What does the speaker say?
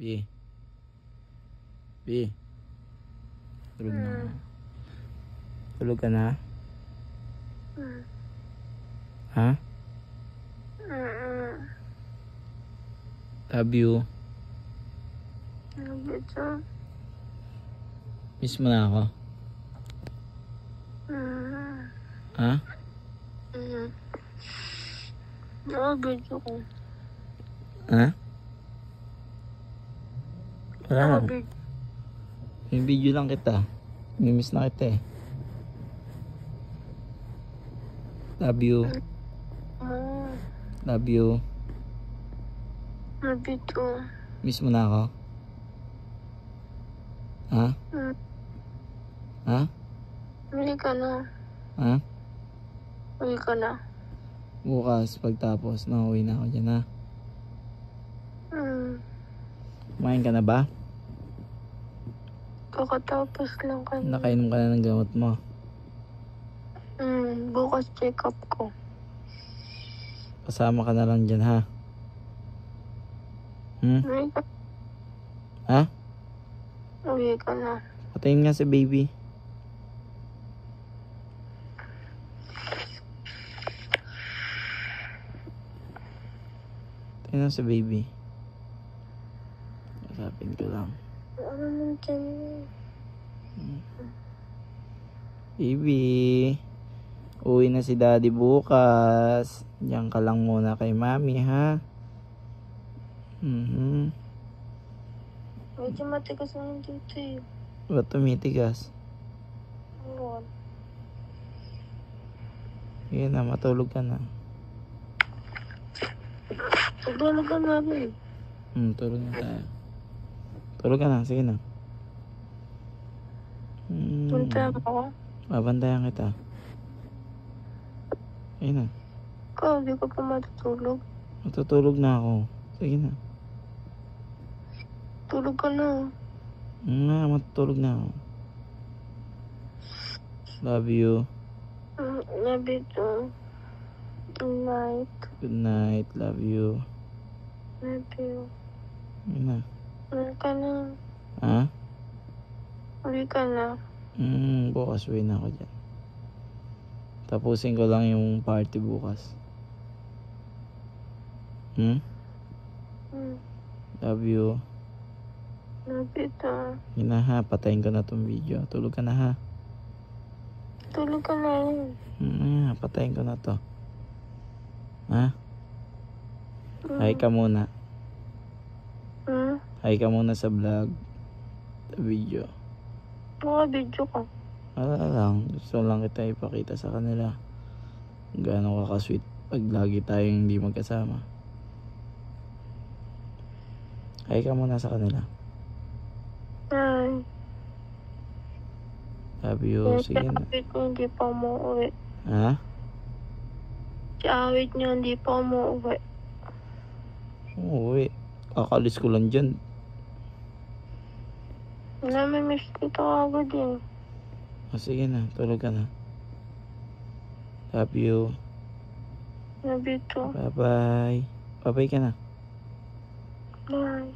B. B. Tulog na. Tulog ka na? Ha? Love you. Love you too. Miss mo na ako? Ha? Love you too. Ha? Wala na. Love you. Yung video lang kita. Mimiss na kita eh. Love you. Love you. Love you too. Miss mo na ako? Ha? Ha? Uwi ka na. Ha? Uwi ka na. Bukas pagtapos nauwi na ako dyan ha. Kumain ka na ba? Kakatapos lang kanina. Nakainom ka na ng gamot mo? Bukas check up ko. Kasama ka na lang dyan ha? Uwi ka. Ha? Uwi ka na. Patayin nga si baby. Patayin nga si baby. Kasapin ko lang. Ano naman dyan? Baby, uwi na si daddy bukas. Diyan ka lang muna kay mami ha. Medyo matigas naman dito eh. Ba't tumitigas? Ayan. Yun na, matulog ka na. Tulog ka na rin. Tulog na tayo. Tulog ka na, sige na. Punta mo ako. Babantayan kita. Sige na. Ikaw, hindi ka pa matutulog. Matutulog na ako. Sige na. Tulog ka na. Matutulog na ako. Love you. Love you too. Good night. Good night. Love you. Love you. Sige na. Uwi ka na. Ha? Uwi ka na. Bukas uwi na ako dyan. Tapusin ko lang yung party bukas. Love you. Love you too. Yun na ha, patayin ko na tong video. Tulog ka na ha. Tulog ka na rin. Patayin ko na to. Ha? Hi ka muna. Hi ka muna sa vlog. Sa video. Video ka. Wala lang. Gusto lang kita ipakita sa kanila. Gaano ka ka-sweet pag lagi tayong hindi magkasama. Hi ka muna sa kanila. Hi. Love you. Sige na. Si Awit niya hindi pa umuwi. Ha? Si Awit niya hindi pa umuwi. Uuwi. Kakalis ko lang dyan. Namimiss kita agad eh. Sige na. Tulog ka na. Love you. Love you too. Bye-bye. Bye-bye ka na. Bye.